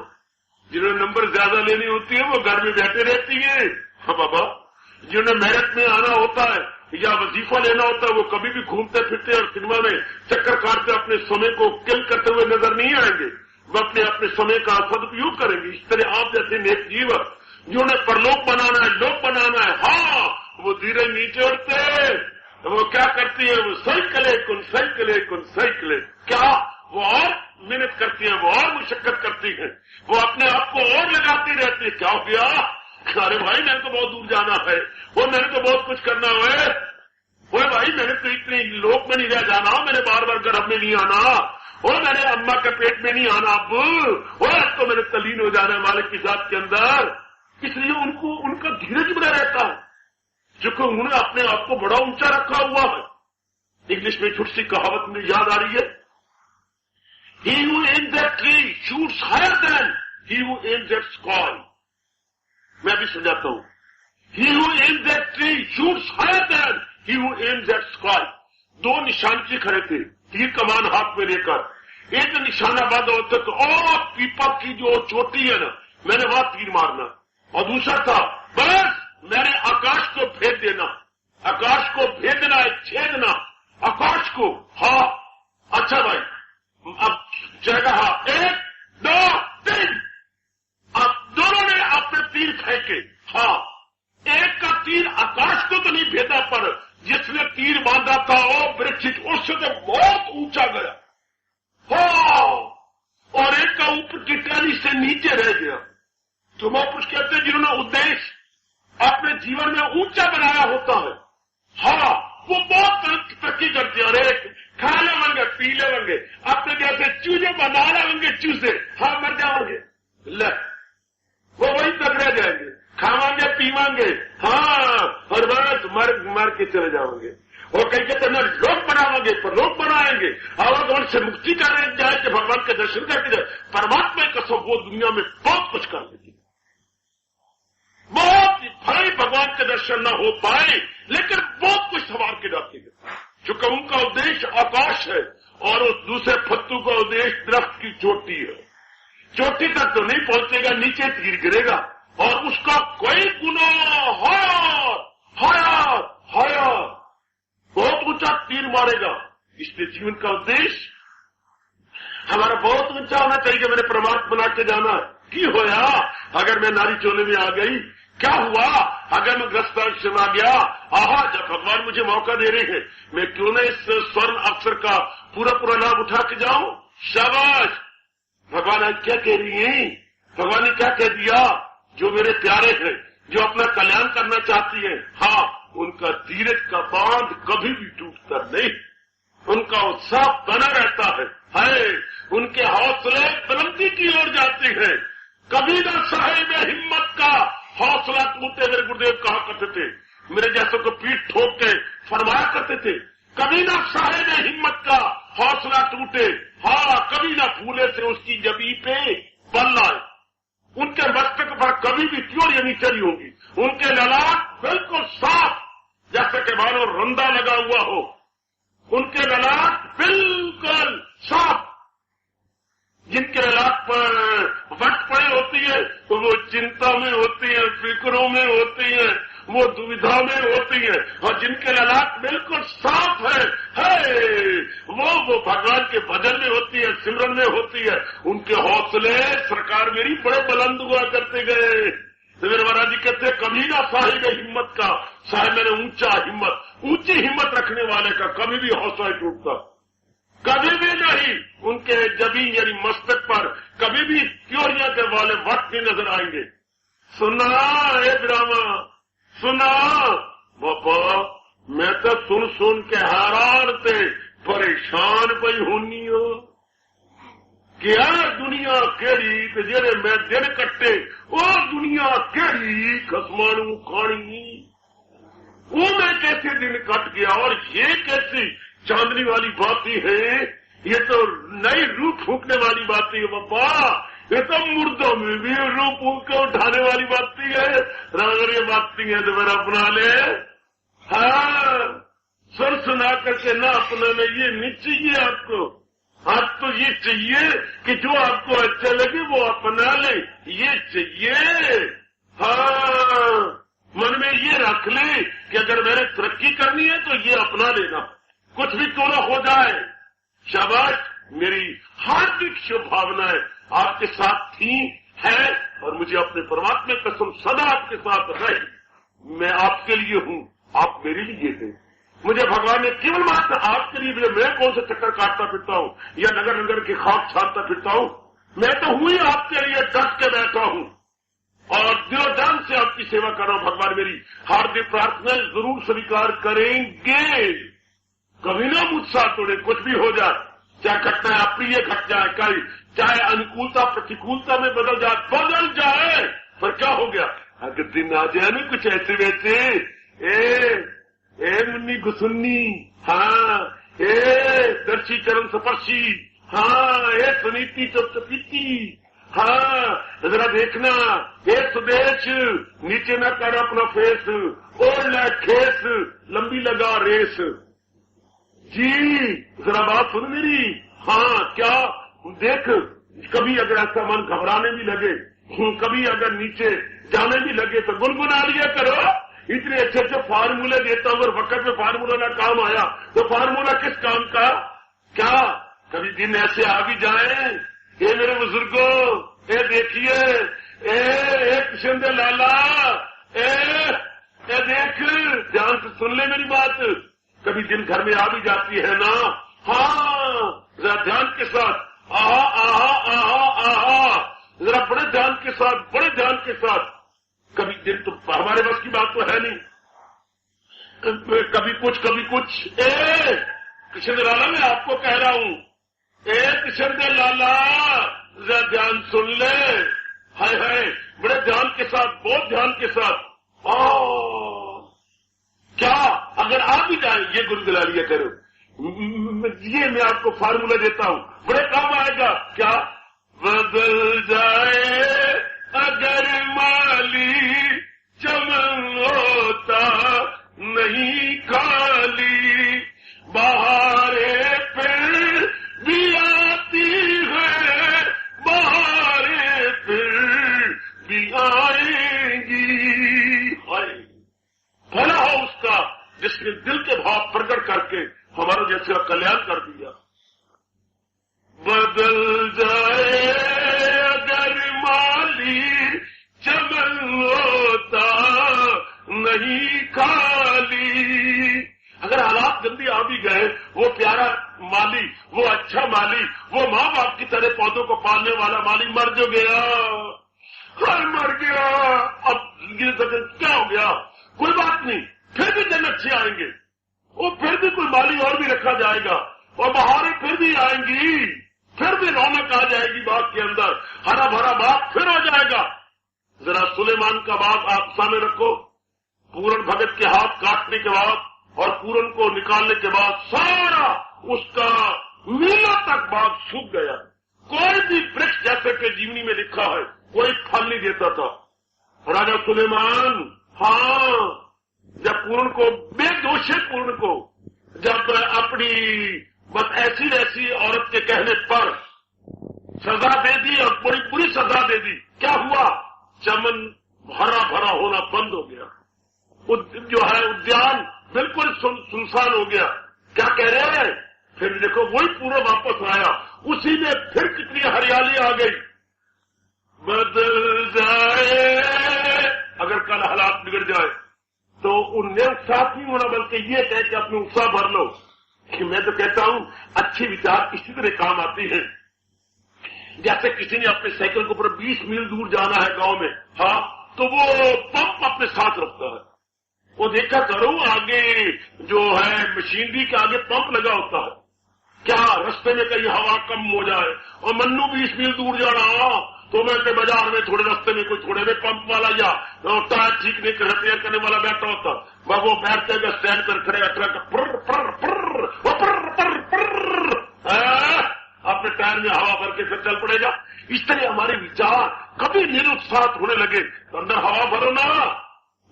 जिन्होंने नंबर ज्यादा लेनी होती है वो घर में बैठे रहती है। हाँ बाबा, जिन्होंने मेरिट में आना होता है या वजीफा लेना होता है वो कभी भी घूमते फिरते और सिनेमा में चक्कर काटते अपने समय को किल करते हुए नजर नहीं आएंगे। वो अपने समय का सदुपयोग करेंगे। इस तरह आप जैसे नेक जीव जिन्होंने परलोक बनाना है, लोक बनाना है, हाँ वो धीरे नीचे उठते, वो क्या करती है, वो साइकिले क्या वो और मेहनत करती है, वो और मुशक्कत करती है, वो अपने आप को और लगाती रहती है। क्या हो गया, अरे भाई मैंने तो बहुत दूर जाना है, वो मैंने तो बहुत कुछ करना है, वो भाई मैंने तो इतने लोक में नहीं रह जाना, मैंने बार बार गर्भ में नहीं आना, वो मैंने अम्मा के पेट में नहीं आना, अब वो अब तो मैंने तलीन हो जाना है मालिक की जात के अंदर। इसलिए उनका धीरज बना रहता है, क्योंकि उन्होंने अपने आप को बड़ा ऊंचा रखा हुआ है। इंग्लिश में छोटी सी कहावत मुझे याद आ रही है, he who aims at tree shoots higher than he who aims at sky। मैं भी समझाता हूं, he who aims at tree shoots higher than he who aims at sky। दो निशानची खड़े थे, तीर कमान हाथ में लेकर, एक निशाना बांधा होता तो पीपल की जो चोटी है ना, मैंने वहां तीर मारना, और दूसरा था बस मैंने आकाश को भेद देना, आकाश को भेदना, छेदना आकाश को। हाँ अच्छा भाई, अब जगह 1 2 3, अब दोनों ने अपने तीर फेंके। हाँ, एक का तीर आकाश को तो नहीं भेदा, पर जिसने तीर बांधा था वो वृक्ष उससे तो बहुत ऊंचा गया। हाँ, और एक का ऊपर की टहनी से नीचे रह गया। तो महापुरुष कहते हैं जिन्होंने उद्देश्य अपने जीवन में ऊंचा बनाया होता है, हाँ वो बहुत तरक्की करते हैं। अरे खा लेंगे, पी लेंगे, अपने जैसे चूजे बना लेंगे, चूजे हाँ मर जाओगे, ले वो वही तक रह जाएंगे, खावांगे पीवांगे, हाँ और बस मर के चले जाओगे। और कहीं कहते हैं लोग बनाओगे, पर लोग बनाएंगे, और उनसे मुक्ति करने जाए कि भगवान के दर्शन करके जाए, परमात्मा की कसम वो दुनिया में बहुत कुछ कर देती, बहुत भले भगवान के दर्शन न हो पाए लेकिन बहुत कुछ संवार के जाती है, क्योंकि उनका उद्देश्य आकाश है और उस दूसरे फत्तू का उद्देश्य दरख्त की चोटी है। चोटी तक तो नहीं पहुंचेगा, नीचे तीर गिरेगा और उसका कोई गुनाह हयात बहुत ऊंचा तीर मारेगा। इसलिए जीवन का उद्देश्य हमारा बहुत ऊंचा होना चाहिए। मैंने परमात्मा बना के जाना है। की होया अगर मैं नारी चोले में आ गई, क्या हुआ अगर मैं ग्रस्ताश्रम आ गया, आहा जब भगवान मुझे मौका दे रहे हैं, मैं क्यों न इस स्वर्ण अवसर का पूरा लाभ उठा के जाऊं। शाबाश, भगवान आज क्या कह रही है, भगवान ने क्या कह दिया, जो मेरे प्यारे हैं, जो अपना कल्याण करना चाहती है, हाँ उनका धीरज का बांध कभी भी टूटता नहीं, उनका उत्साह बना रहता है, उनके हौसले बुलंदी की ओर जाते हैं। कभी न साहिब हिम्मत का हौसला टूटे, मेरे गुरुदेव कहा करते थे, मेरे जैसों को पीठ ठोक के फरमाया करते थे, कभी न साहिब हिम्मत का हौसला टूटे, हाँ कभी न फूले से उसकी जबी पे बल आए। उनके मस्तक पर कभी भी त्योरियां नहीं चढ़ी होगी, उनके ललाट बिल्कुल साफ जैसे के मानो रंदा लगा हुआ हो, उनके ललाट बिल्कुल साफ। जिनके ललाट पर वट पड़े होती है तो वो चिंता में होती है, फिक्रों में होती है, वो दुविधा में होती है, और जिनके ललाट बिल्कुल साफ है वो भगवान के भजन में होती है, सिमरन में होती है। उनके हौसले सरकार मेरी बड़े बुलंद हुआ करते गए। तो मेरे महाराज जी कहते कभी ना साहिब हिम्मत का, साहिब मैंने ऊंची हिम्मत रखने वाले का कभी भी हौसला टूटता, कभी भी नहीं। उनके जबी यानी मस्तक पर कभी भी چوریاں کے والے وقت نہیں نظر آئیں گے. سنا اے ڈرامہ سنا بابا, میں تو سن کے حیران تے پریشان پئی ہونی ہو. کیا دنیا کیڑی تے جڑے میں دن کٹے وہ دنیا کیڑی خسمانو کھانی, وہ میں کیسے دن کٹ گیا. اور یہ کیسی چاندنی والی باتیں ہیں, یہ تو نئی روح پھونکنے والی باتیں ہے بابا. یہ تو مردوں میں بھی روح پھونک کے اٹھانے والی باتیں ہے. اگر یہ باتیں ہیں تو میرا اپنا لے. ہاں سر سنا کر کے نہ اپنانا یہ نہیں چاہیے آپ کو. آپ تو یہ چاہیے کہ جو آپ کو اچھا لگے وہ اپنا لے, یہ چاہیے. ہاں من میں یہ رکھ لے کہ اگر میں نے ترقی کرنی ہے تو یہ اپنا لینا, کچھ بھی تو نہ ہو جائے. شاباش, میری ہاردک شبھ بھاونائیں آپ کے ساتھ تھیں ہے, اور مجھے اپنے پرماتما قسم سدا آپ کے ساتھ رہے. میں آپ کے لیے ہوں, آپ میرے لیے تھے. مجھے بھگوان نے کیول مات آپ کے لیے میں کون سے چکر کاٹتا پھرتا ہوں یا نگر نگر کی خاک چھانتا پھرتا ہوں. میں تو ہوں ہی آپ کے لیے ڈٹ کے بیٹھا ہوں اور دل و جان سے آپ کی سیوا کر رہا ہوں. بھگوان میری ہاردک پرارتھنا ضرور سویکار کریں گے. کبھی نہ مجھ ساتھ توڑے, کچھ بھی ہو جائے, چاہے گھٹنا اپریہ گھٹ جائے, چاہے انکولتا پرتیکولتا میں بدل جائے, پر کیا ہو گیا اگر دن آ جائے نا کچھ ایسے ویسے. اے منی گسنی, ہاں اے درشی چرن سپرشی, ہاں اے سنیتی چپچپیتی, ہاں ذرا دیکھنا اے سدیش نیچے نہ کر اپنا فیس, اوڑھ لے کھیس لمبی لگا ریس. جی ذرا بات سن میری. ہاں کیا دیکھ, کبھی اگر ایسا من گھبرانے بھی لگے, کبھی اگر نیچے جانے بھی لگے تو گنگنا لیا کرو. اتنے اچھے اچھے فارمولے دیتا ہوں, اگر وقت میں فارمولہ نہ کام آیا تو فارمولہ کس کام کا. کیا کبھی دن ایسے آ بھی جائیں, اے میرے بزرگوں, اے دیکھیے, اے کشن دے لالا, اے دیکھ, دھیان سے سن لے میری بات. کبھی دن گھر میں آ بھی جاتی ہے نا. ہاں ذرا دھیان کے ساتھ, آہا آہا آہا آہا, ذرا بڑے دھیان کے ساتھ, بڑے دھیان کے ساتھ. کبھی دن تو ہمارے بس کی بات تو ہے نہیں, کبھی کچھ. اے کشن لالا, میں آپ کو کہہ رہا ہوں, اے کشن دے لالا ذرا دھیان سن لے. ہائے ہائے, بڑے دھیان کے ساتھ, بہت دھیان کے ساتھ. کیا اگر آپ بھی جائیں یہ گنگلا لیا کرو. یہ میں آپ کو فارمولہ دیتا ہوں, بڑے کام آئے گا. کیا بدل جائے اگر مالی چمن ہوتا نہیں خالی, بہاریں پھر بھی آتی ہے, بہاریں پھر بھی آئیں گی. بھلا ہو اس کا جس نے دل کے بھاؤ پرگٹ کر کے ہمارا جیسے کلیان کر دیا. بدل جائے اگر مالی چمن ہوتا نہیں خالی. اگر حالات گندی آ بھی گئے, وہ پیارا مالی, وہ اچھا مالی, وہ ماں باپ کی طرح پودوں کو پالنے والا مالی مر جو گیا, مر گیا. اب کیا ہو گیا, کوئی بات نہیں, پھر بھی دن اچھے آئیں گے, وہ پھر بھی کوئی مالی اور بھی رکھا جائے گا, اور بہاریں پھر بھی آئیں گی, پھر بھی رونق آ جائے گی باغ کے اندر, ہرا بھرا باغ پھر ہو جائے گا. ذرا سلیمان کا باغ آپ سامنے رکھو, پورن بھگت کے ہاتھ کاٹنے کے بعد اور پورن کو نکالنے کے بعد سارا اس کا میلوں تک باغ سوکھ گیا. کوئی بھی ورکش جیسے کہ جیونی میں لکھا ہے کوئی پھل نہیں دیتا تھا. راجا سلیمان, ہاں جب پورن کو, بے دوشے پورن کو جب اپنی بس ایسی ایسی عورت کے کہنے پر سزا دے دی اور بڑی بری سزا دے دی, کیا ہوا, چمن ہرا بھرا ہونا بند ہو گیا, جو ہے ادیان بالکل سنسان ہو گیا. کیا کہہ رہے ہیں, پھر دیکھو وہی پورا واپس آیا, اسی میں پھر کتنی ہریالی آ گئی. بدل جائے, اگر کل حالات بگڑ جائے تو انہیں اتساہ نہیں ہونا, بلکہ یہ کہہ کہ اپنے اتساہ بھر لو. کہ میں تو کہتا ہوں اچھی وچار اسی طرح کام آتی ہیں. جیسے کسی نے اپنے سائیکل کے اوپر 20 میل دور جانا ہے گاؤں میں، ہاں، تو وہ پمپ اپنے ساتھ رکھتا ہے. وہ دیکھا کرو آگے جو ہے مشینری کے آگے پمپ لگا ہوتا ہے. کیا رستے میں کہیں ہوا کم ہو جائے اور منو 20 میل دور جانا تو میں کہ بازار میں تھوڑے رستے میں کوئی تھوڑے میں پمپ والا یا ٹائر ٹھیک نہیں کر ریپیئر کرنے والا بیٹھا ہوتا، وہ بیٹھتے گا اسٹینڈ کر کھڑے اپنے ٹائر میں ہوا بھر کے پھر چل پڑے گا. اس طرح ہمارے وچار کبھی نراتسات ہونے لگے تو اندر ہوا بھرو نا،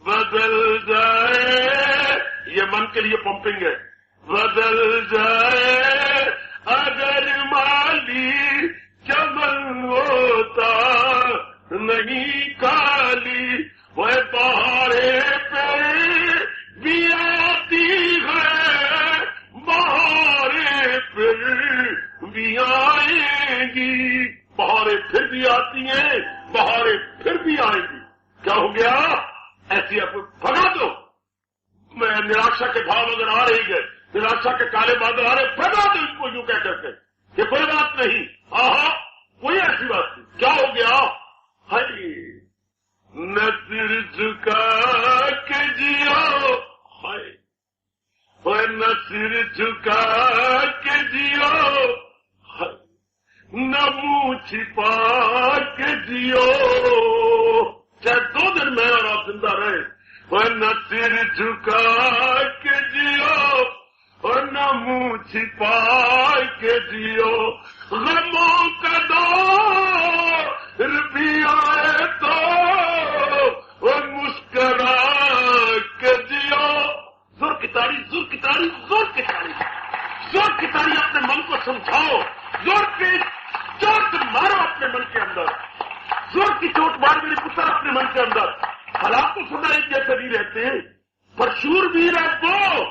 بدل جائے، یہ من کے لیے پمپنگ ہے. بدل جائے اگر مالی چمن ہوتا نہیں کالی، وہ بہارے پہ بھی آتی ہے، بہارے پھر بھی آئیں گی. بہاریں پھر بھی آتی ہیں، بہاریں پھر بھی آئیں گی. کیا ہو گیا؟ ایسی آپ بھگا دو. میں نراشا کے بھاؤ اگر آ رہی ہے، نراشا کے کالے بادل آ رہے، بھگا دو اس کو یوں کہہ کر کے. یہ کوئی بات نہیں، آہا کوئی ایسی بات نہیں. کیا ہو گیا؟ ہائے نہ سر جھکا کے جیو، ہائے نہ سر جھکا کے جیو، نہ منہ چھپا کے جیو. چاہے 2 دن میں اور آپ زندہ رہے، وہ نہ سر جھکا کے جیو اور نہ منہ چھپا کے جیو. غموں کا دور بھی آئے تو وہ مسکرا کے جیو. زور کی تاڑی، زور کی تاڑی، زور کی تاڑی، زور کی تاڑی. اپنے من کو سمجھاؤ، زور کی چوٹ مارو اپنے من کے اندر، زور کی چوٹ مار میرے پتر اپنے من کے اندر. حالات تو سنا ایک جیسے نہیں رہتے، پر شور بھی ہے وہ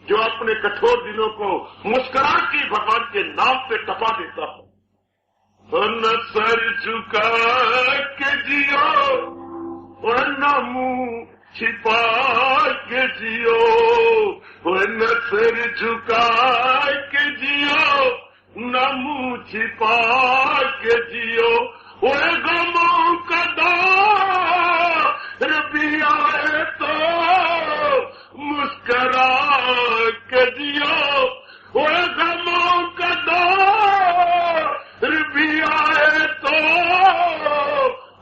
جو اپنے کٹھور دلوں کو مسکرا کے بھگوان کے نام پہ ٹپا دیتا ہے. نہ سر جھکا کے جیو اور نہ منہ چھپا کے جیو، نہ سر جھکا کے جیو نہ منہ چھپا کے جیو. وہ غموں کا دور بھی آئے تو مسکرا کے جیو. وہ غموں کا دور بھی آئے تو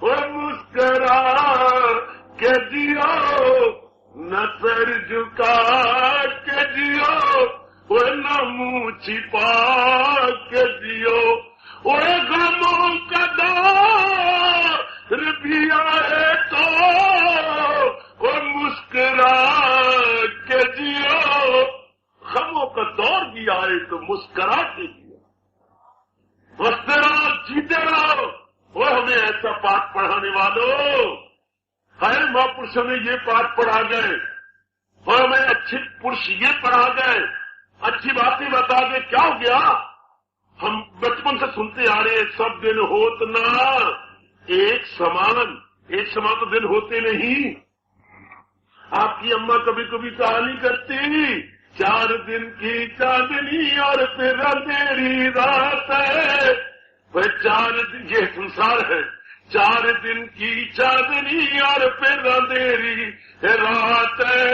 وہ مسکرا کے جیو. نہ سر جھکا کے جیو وہ نہ منہ چھپا کے جیو. وہ غموں کا دور بھی آئے تو وہ مسکرا کے جیو. غموں کا دور بھی آئے تو مسکرا کے جیو. بستے رہو، جیتے رہو. وہ ہمیں ایسا پاٹ پڑھانے والوں، ہر مہاپرش میں یہ پاٹ پڑھا گئے، اور ہمیں اچھے پرش یہ پڑھا گئے، اچھی باتیں بتا دے. کیا ہو گیا؟ ہم بچپن سے سنتے آ رہے سب دن ہوت نہ ایک سمان. ایک سمان تو دن ہوتے نہیں. آپ کی اماں کبھی کبھی کہانی کرتی، 4 دن کی چاندنی اور پھر اندھیری رات ہے. وہ 4 دن یہ سنسار ہے، 4 دن کی چاندنی اور پھر اندھیری رات ہے.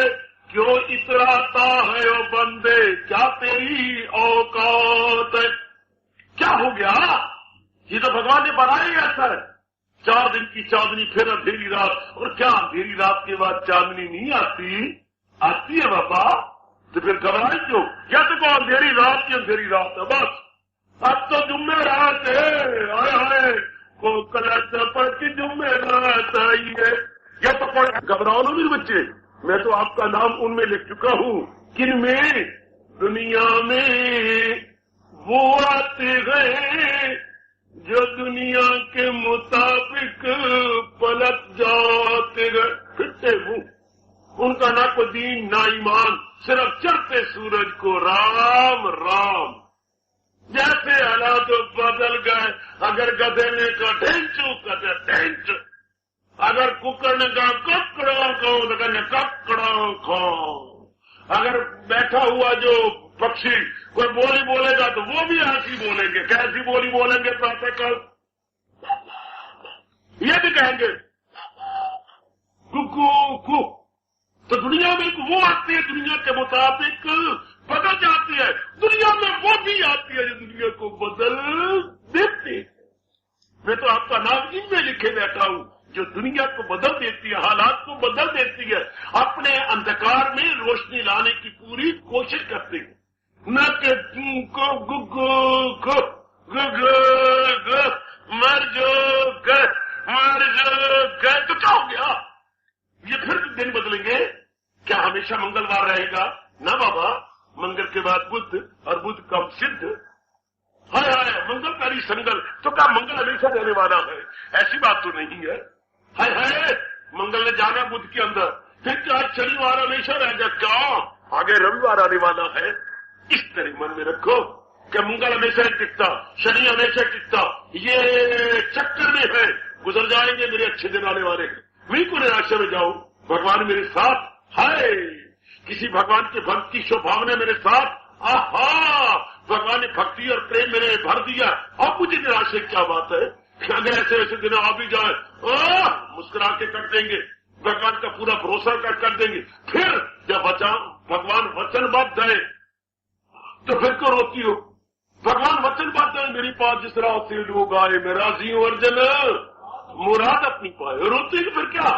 کیوں اتراتا ہے او بندے، کیا تیری اوقات ہے؟ کیا ہو گیا؟ یہ تو بھگوان نے بنایا ہی ایسا ہے. 4 دن کی چاندنی پھر اندھیری رات. اور کیا اندھیری رات کے بعد چاندنی نہیں آتی؟ آتی ہے بابا. تو پھر گھبرائے کیوں؟ یا تو کوئی اندھیری رات کی اندھیری رات ہے بس. اب تو جمعہ رات ہے، آئے کو کل پر کی جمعہ رات آئی ہے. یا تو کوئی گھبراؤ نا میرے بچے، میں تو آپ کا نام ان میں لکھ چکا ہوں. کن میں؟ دنیا میں وہ آتے گئے جو دنیا کے مطابق پلٹ جاتے گئے. پھرتے منہ، ان کا نہ کوئی دین نہ ایمان، صرف چڑھتے سورج کو رام رام. جیسے حالات بدل گئے، اگر گدھے نے کہا ڈھینچو کہتے ڈھینچ، اگر ککڑ نے کہا ککڑوں کھاؤ تو کہنے ککڑوں کھاؤ. اگر بیٹھا ہوا جو پکشی کوئی بولی بولے گا تو وہ بھی ایسی بولیں گے. کیسی بولی بولیں گے؟ پراتے کل ये भी कहेंगे गु। तो दुनिया में वो आती है, दुनिया के मुताबिक बदल जाती है, दुनिया में वो भी आती है जो दुनिया को बदल देती है। मैं तो आपका नाम इनमें लिखे बैठा हूं, जो दुनिया को बदल देती है, हालात को बदल देती है, अपने अंधकार में रोशनी लाने की पूरी कोशिश करती है। न कि तुमको मर जो गए तो क्या हो गया, ये फिर दिन बदलेंगे क्या? हमेशा मंगलवार रहेगा ना बाबा, मंगल के बाद बुध और बुध कब सिद्ध। हाय हाय मंगलकारी संगल, तो क्या मंगल हमेशा रहने वाला है? ऐसी बात तो नहीं है। हाय हाय मंगल ने जाना बुध के अंदर, फिर क्या शनिवार हमेशा रह जाए? क्या आगे रविवार आने वाला है? इस तरह मन में रखो कि मंगल हमेशा टिकता, शनि हमेशा टिकता, ये चक्कर में है, गुजर जाएंगे मेरे अच्छे दिन आने वाले हैं। मैं को निराशा में जाऊं, भगवान मेरे साथ। हाय किसी भगवान के भक्त की स्वभावना मेरे साथ, आहा भगवान ने भक्ति और प्रेम मेरे भर दिया। अब मुझे निराशा क्या बात है कि अगर ऐसे ऐसे दिन आ भी जाए, मुस्कुरा के कर देंगे, भगवान का पूरा भरोसा कर देंगे। फिर जब भगवान वचनबद्ध है तो फिर क्यों रोती हो? भगवान वचनबद्ध है, मेरी पास जिस राह से लोग आए मैं राजी हूं अर्जन, मुराद अपनी पाए। रोती कि फिर क्या?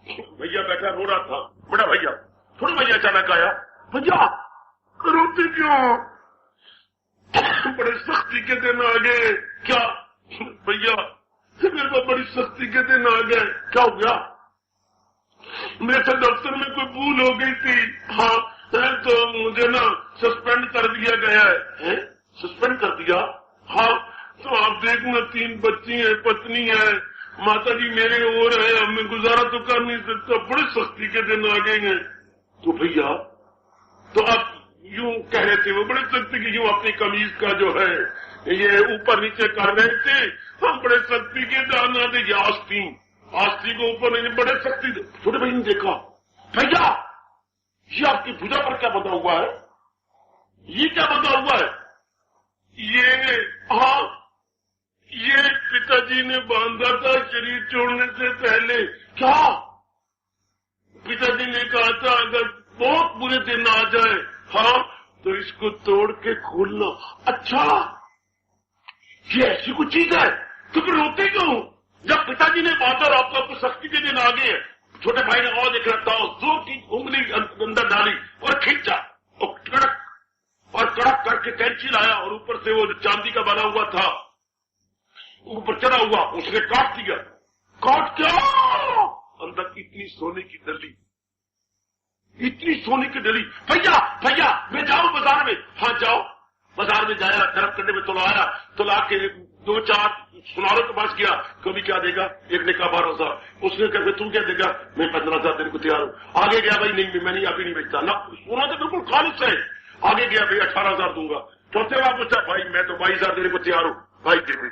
भैया बैठा रो रहा था, बड़ा भैया, थोड़ा भैया अचानक आया, भैया रोती क्यों? बड़े सख्ती के दिन आ गए। क्या भैया मेरे को बड़ी सख्ती के दिन आ गए? क्या हो गया? मेरे से दफ्तर में कोई भूल हो गई थी, हाँ तो मुझे ना सस्पेंड कर दिया गया है। सस्पेंड कर दिया? हाँ तो आप देखना 3 बच्ची है, पत्नी है, माता जी मेरे और है, अब मैं गुजारा तो कर नहीं सकता, बड़ी सख्ती के दिन आ गए हैं। तो भैया तो आप यूं कह रहे थे, वो बड़े सख्ती की यूं अपनी कमीज का जो है ये ऊपर नीचे कर रहे थे, हम बड़े सख्ती के दाना थे, आस्ती को ऊपर नहीं, बड़े सख्ती। छोटे भाई ने देखा, भैया ये आपकी भुजा पर क्या बंधा हुआ है? ये क्या बंधा हुआ है? ये हाँ ये पिताजी ने बांधा था शरीर छोड़ने से पहले। क्या? पिताजी ने कहा था अगर बहुत बुरे दिन आ जाए हाँ तो इसको तोड़ के खोलना। अच्छा ये ऐसी कुछ चीज है? तो फिर रोते क्यों? जब पिताजी ने बांधा और आपको सख्ती के दिन आ गए, छोटे भाई ने और देख रखा, जोर की उंगली अंदर डाली और खींचा और कड़क करके कैंची लाया और ऊपर से वो चांदी का बना हुआ था ऊपर चढ़ा हुआ, उसने काट दिया। काट क्या? अंदर इतनी सोने की डली, इतनी सोने की डली। भैया भैया मैं जाऊं बाजार में? हाँ जाओ। बाजार में जाया, गर्म करने में तुलाया, तुला के 2-4 सुनारों के पास गया, कभी क्या देगा? एक ने कहा 12,000, उसने कहा तू क्या देगा? मैं 15,000 देने को तैयार हूं। आगे गया भाई नहीं मैं नहीं अभी नहीं बेचता ना, सोना तो बिल्कुल खालिश है। आगे गया भाई 18,000 दूंगा। चौथे बार पूछा भाई मैं तो 22,000 देने को तैयार हूं। भाई दे दे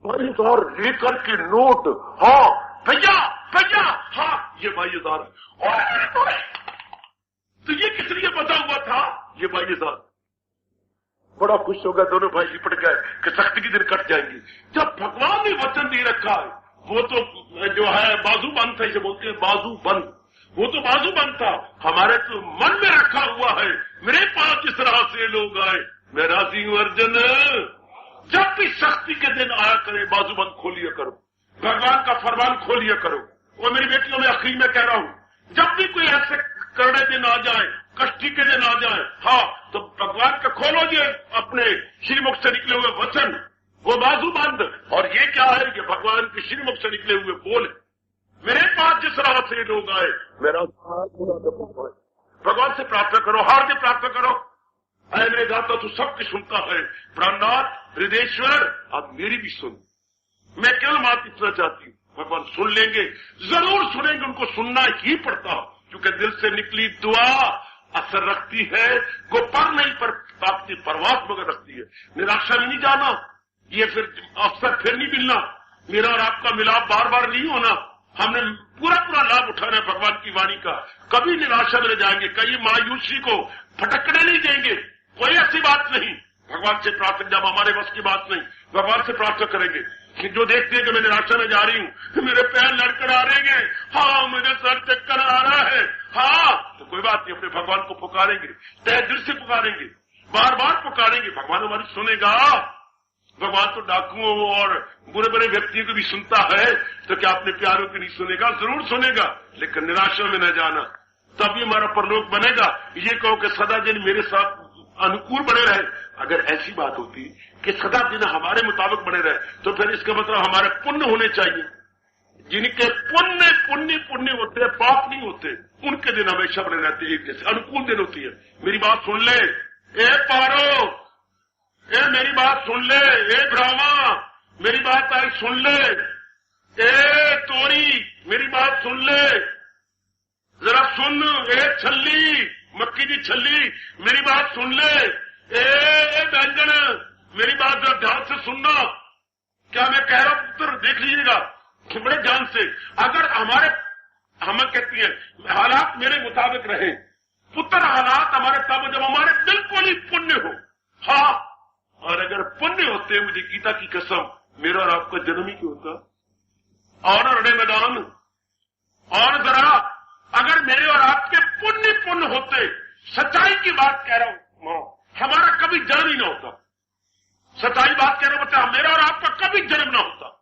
22,000 लेकर के नोट। हाँ भैया भैया हाँ ये 22,000 है। तो ये किस लिए बता हुआ था? ये 22,000। बड़ा खुश होगा, दोनों भाई लिपट गए कि सख्ती के दिन कट जाएंगे। जब भगवान ने वचन दे रखा है, वो तो जो है बाजू बंद था, इसे बोलते हैं बाजू बंद, वो तो बाजू बंद था। हमारे तो मन में रखा हुआ है, मेरे पास जिस राह से लोग आए मैं राजी हूं अर्जन। जब भी सख्ती के दिन आया करे बाजू बंद खोलिया करो, भगवान का फरमान खोलिया करो। और मेरी बेटियों में आखिरी में कह रहा हूं, जब भी कोई ऐसे करने दिन आ जाए, कष्टी के दिन आ जाए, हाँ तो भगवान का खोलो ये अपने श्रीमुख से निकले हुए वचन, वो बाजू बंद। और ये क्या है? ये भगवान के श्रीमुख से निकले हुए बोल। मेरे पास जिस राह से लोग आए मेरा भगवान से प्रार्थना करो, हार से प्रार्थना करो। अरे मेरे दाता तू सबकी सुनता है, प्राणनाथ हृदयेश्वर अब मेरी भी सुन। मैं केवल बात इतना चाहती हूँ, भगवान सुन लेंगे, जरूर सुनेंगे, उनको सुनना ही पड़ता, क्योंकि दिल से निकली दुआ असर रखती है, वो पर नहीं पर आपकी परवास मगर रखती है। निराशा में नहीं जाना, ये फिर अवसर फिर नहीं मिलना, मेरा और आपका मिलाप बार बार नहीं होना। हमने पूरा पूरा लाभ उठाना है भगवान की वाणी का, कभी निराशा में जाएंगे, कहीं मायूसी को फटकने नहीं देंगे। कोई ऐसी बात नहीं, भगवान से प्रार्थना, जब हमारे बस की बात नहीं, भगवान से प्रार्थना करेंगे कि जो देखते हैं कि मैं निराशा में जा रही हूँ, मेरे पैर लड़कर आ रहे हैं, हाँ मुझे सर चक्कर आ रहा है, हाँ, तो कोई बात नहीं, अपने भगवान को पुकारेंगे, तहे दिल से पुकारेंगे, बार बार पुकारेंगे, भगवान हमारी सुनेगा। भगवान तो डाकुओं और बुरे बुरे व्यक्तियों को भी सुनता है, तो क्या अपने प्यारों की नहीं सुनेगा? जरूर सुनेगा, लेकिन निराशा में न जाना, तभी हमारा परलोक बनेगा। ये कहो कि सदा दिन मेरे साथ अनुकूल बने रहे, अगर ऐसी बात होती कि सदा दिन हमारे मुताबिक बने रहे, तो फिर इसका मतलब हमारे पुण्य होने चाहिए। जिनके पुण्य पुण्य पुण्य होते हैं, पाप नहीं होते, उनके दिन हमेशा बने रहते, एक जैसे अनुकूल दिन होती है। मेरी बात सुन ले, ए पारो, ए मेरी बात सुन ले, ए ब्राह्मा मेरी बात आज सुन ले, ए तोरी मेरी बात सुन ले, जरा सुन, ए छल्ली, मक्की की छल्ली मेरी बात सुन ले, ए व्यंजन मेरी बात जरा ध्यान से सुनना। क्या मैं कह रहा हूं पुत्र, देख लीजिएगा बड़े ध्यान से। अगर हम कहती हैं हालात मेरे मुताबिक रहे, पुत्र हालात हमारे तब जब हमारे बिल्कुल ही पुण्य हो, हाँ, और अगर पुण्य होते, मुझे गीता की कसम, मेरा और आपका जन्म ही क्यों होता। और अड़े मैदान, और जरा अगर मेरे और आपके पुण्य होते, सच्चाई की बात कह रहा हूं, हमारा कभी जन्म ही ना होता। सच्चाई बात कह रहा हूं, मतलब मेरा और आपका कभी जन्म ना होता।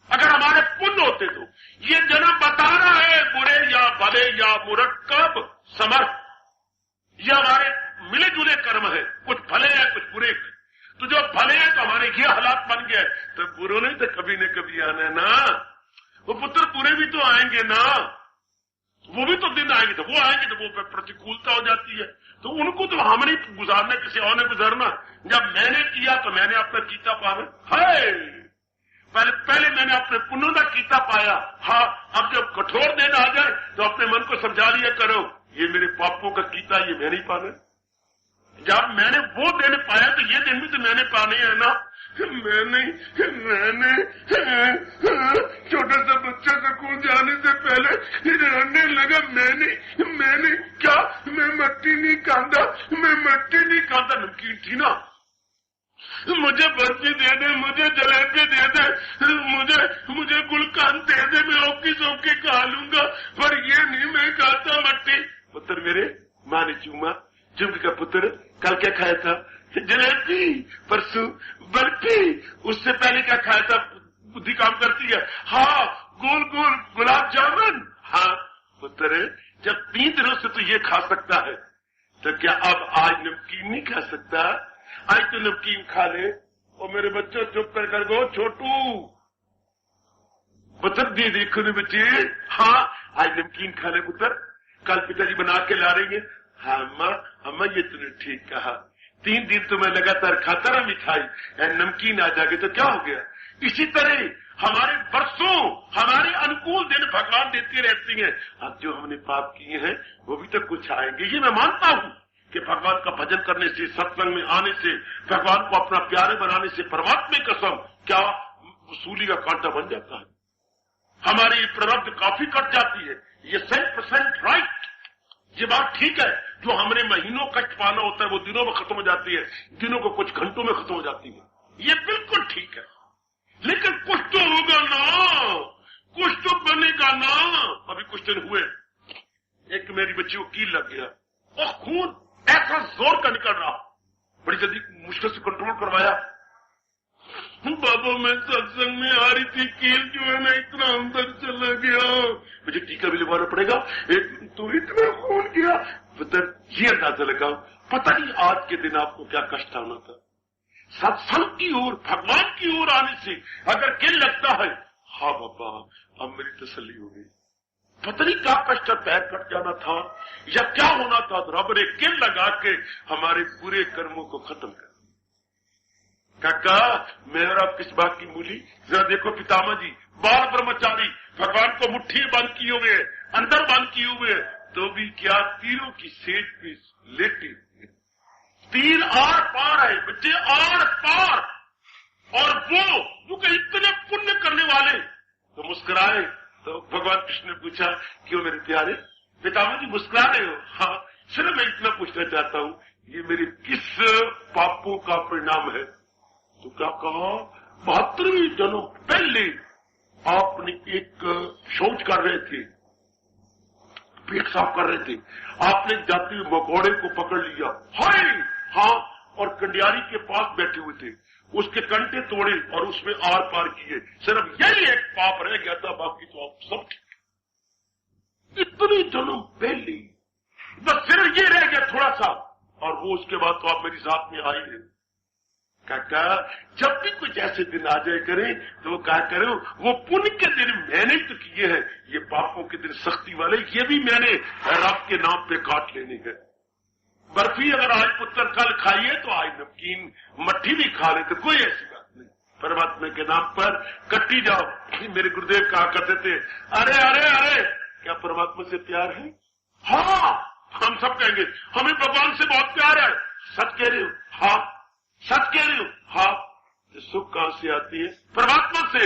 अगर हमारे पुण्य होते तो ये जन्म बताना है बुरे या भले या मुरक्कब समर्थ, ये हमारे मिले जुले कर्म है, कुछ भले हैं कुछ बुरे हैं। तो जो भले हैं तो हमारे ये हालात बन गए, तो बुरे ने तो कभी न कभी आना है ना। वो पुत्र बुरे भी तो आएंगे ना, वो भी तो दिन आएंगे, तो वो आएंगे तो वो प्रतिकूलता हो जाती है, तो उनको तो हम नहीं गुजारना, किसी और ने गुजारना। जब मैंने किया तो मैंने अपना कीता पाया है, पहले मैंने अपने पुण्यों का कीता पाया, हाँ, अब जब कठोर दिन आ जाए तो अपने मन को समझा लिया करो, ये मेरे पापों का कीता, ये मैं नहीं पाना। जब मैंने वो दिन पाया तो ये दिन भी तो मैंने पाने हैं ना। मैंने छोटे से बच्चे स्कूल जाने से पहले रोने लगा, मैंने क्या, मैं मट्टी नहीं खांदा, मैं मट्टी नहीं खांदा। नमकीन थी ना, मुझे बर्फी दे दे, मुझे जलेबी दे दे, मुझे गुलकान दे दे, मैं ओकी सोकी खा लूंगा, पर ये नहीं मैं खाता मट्टी। पुत्र मेरे, माँ ने चूमा, चुम का पुत्र कल क्या खाया था? जलेबी, परसों बर्फी, उससे पहले क्या खाया था? बुद्धि काम करती है, हाँ, गोल गोल गुलाब जामुन। हाँ पुत्र, जब 3 दिनों से तो ये खा सकता है, तो क्या अब आज नमकीन नहीं खा सकता? आज तो नमकीन खा ले। और मेरे बच्चों चुप कर गो, छोटू पुत्र दी देखो ने बच्चे, हाँ आज नमकीन खा ले पुत्र, कल पिताजी बना के ला रही है। हाँ अम्मा ये तूने ठीक कहा, 3 दिन तो मैं लगातार खाता रहा मिठाई, नमकीन आ जाएगी तो क्या हो गया। इसी तरह हमारे बरसों हमारे अनुकूल दिन भगवान देते रहती हैं। अब जो हमने पाप किए हैं वो भी तो कुछ आएंगे, ये मैं मानता हूं कि भगवान का भजन करने से, सत्संग में आने से, भगवान को अपना प्यारे बनाने से, परमात्मा की कसम, क्या सूली का कांटा बन जाता है, हमारी प्रारब्ध काफी कट जाती है। ये 100% राइट, ये बात ठीक है। जो हमने महीनों कष्ट पाना होता है वो दिनों में खत्म हो जाती है, दिनों को कुछ घंटों में खत्म हो जाती है, ये बिल्कुल ठीक है। लेकिन कुछ तो होगा ना, कुछ तो बनेगा ना। अभी कुछ दिन हुए, एक मेरी बच्ची को कील लग गया और खून ऐसा जोर का निकल रहा, बड़ी जल्दी मुश्किल से कंट्रोल करवाया। बाबा मैं सत्संग में आ रही थी, कील जो है ना इतना अंदर चला गया, मुझे टीका भी लगवाना पड़ेगा, तो इतना खून गया। पुत्र ये अंदाजा लगाओ, पता नहीं आज के दिन आपको क्या कष्ट आना था। सत्संग की ओर, भगवान की ओर आने से अगर कील लगता है, हाँ बाबा अब मेरी तसल्ली हो गई, पता नहीं क्या कष्ट, पैर कट जाना था या क्या होना था, तो रब ने कील लगा के हमारे पूरे कर्मों को खत्म कर। काका मैं और आप किस बात की मूली, जरा देखो पितामह जी बाल ब्रह्मचारी, भगवान को मुट्ठी बंद किए हुए, अंदर बंद किए हुए, तो भी क्या तीरों की सेज पे लेटे, तीर आर पार है बच्चे, आर पार। और वो इतने पुण्य करने वाले तो मुस्कुराए। तो भगवान कृष्ण ने पूछा, क्यों मेरे प्यारे पितामह जी मुस्कुरा रहे हो? हाँ सिर्फ मैं इतना पूछना चाहता हूँ, ये मेरे किस पापों का परिणाम है? तो क्या कहा, 72वें जन्म पहले आपने एक शौच कर रहे थे, पेट साफ कर रहे थे, आपने जाते हुए मकोड़े को पकड़ लिया, हाय हाँ, और कंडियारी के पास बैठे हुए थे, उसके कंटे तोड़े और उसमें आर पार किए, सिर्फ यही एक पाप रह गया था, बाकी तो आप सब इतने जन्म पहले बस सिर्फ ये रह गया थोड़ा सा, और वो उसके बाद तो आप मेरी साथ में आए हैं। क्या जब भी कुछ ऐसे दिन आ जाए करें तो वो क्या करें, वो पुण्य के दिन मैंने तो किए हैं, ये पापों के दिन सख्ती वाले ये भी मैंने रब के नाम पे काट लेने हैं। बर्फी अगर आज पुत्र कल खाइए तो आज नमकीन मट्ठी भी खा ले, तो कोई ऐसी बात नहीं, परमात्मा के नाम पर कट्टी जाओ। मेरे गुरुदेव कहा करते थे, अरे अरे अरे क्या परमात्मा से प्यार है? हाँ, हम सब कहेंगे हमें भगवान से बहुत प्यार है। सच कह रहे हो? हाँ। सच कह रही हो? हाँ। तो सुख कहां से आती है? परमात्मा से।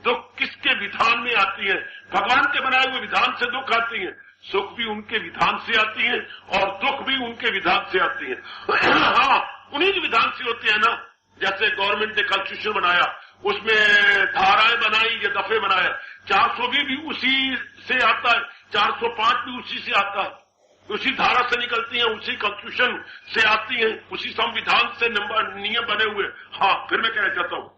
दुख किसके विधान में आती है? भगवान के बनाए हुए विधान से दुख आती है। सुख भी उनके विधान से आती है और दुख भी उनके विधान से आती है। हाँ, उन्हीं के विधान से होते हैं ना। जैसे गवर्नमेंट ने कॉन्स्टिट्यूशन बनाया, उसमें धाराएं बनाई या दफे बनाया, 420 भी उसी से आता है, 405 भी उसी से आता है, उसी धारा से निकलती हैं, उसी कॉन्स्टिट्यूशन से आती हैं, उसी संविधान से नियम बने हुए। हाँ, फिर मैं कहना चाहता हूं,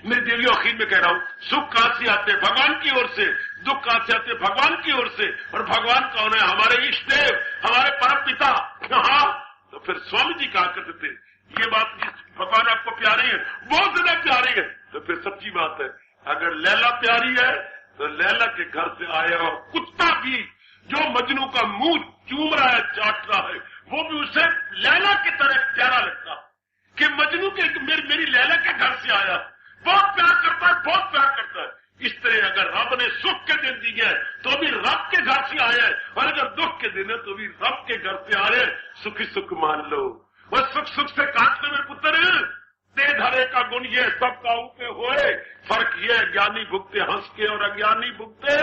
मेरे देवियों आखिर में कह रहा हूं, सुख कहां से आते हैं? भगवान की ओर से। दुख कहां से आते हैं? भगवान की ओर से। और भगवान कौन है? हमारे इष्ट देव, हमारे परम पिता। हाँ, तो फिर स्वामी जी कहा करते थे, ये बात भगवान आपको प्यारी है, बहुत ज्यादा प्यारी है, तो फिर सच्ची बात है। अगर लैला प्यारी है तो लैला के घर से आया हो कुत्ता भी जो मजनू का मुंह चूम रहा है, चाट रहा है, वो भी उसे लैला की तरह प्यारा लगता कि मजनू के मेरी लैला के घर से आया, बहुत प्यार करता है, बहुत प्यार करता है। इस तरह अगर रब ने सुख के दिन दिए है तो भी रब के घर से आया है, और अगर दुख के दिन है तो भी रब के घर से आए, सुखी सुख मान लो। वह सुख सुख से काटने में पुत्र दे धरे का गुण ये सब काऊ पे होए, फर्क ये ज्ञानी भुगते हंस के और अज्ञानी भुगते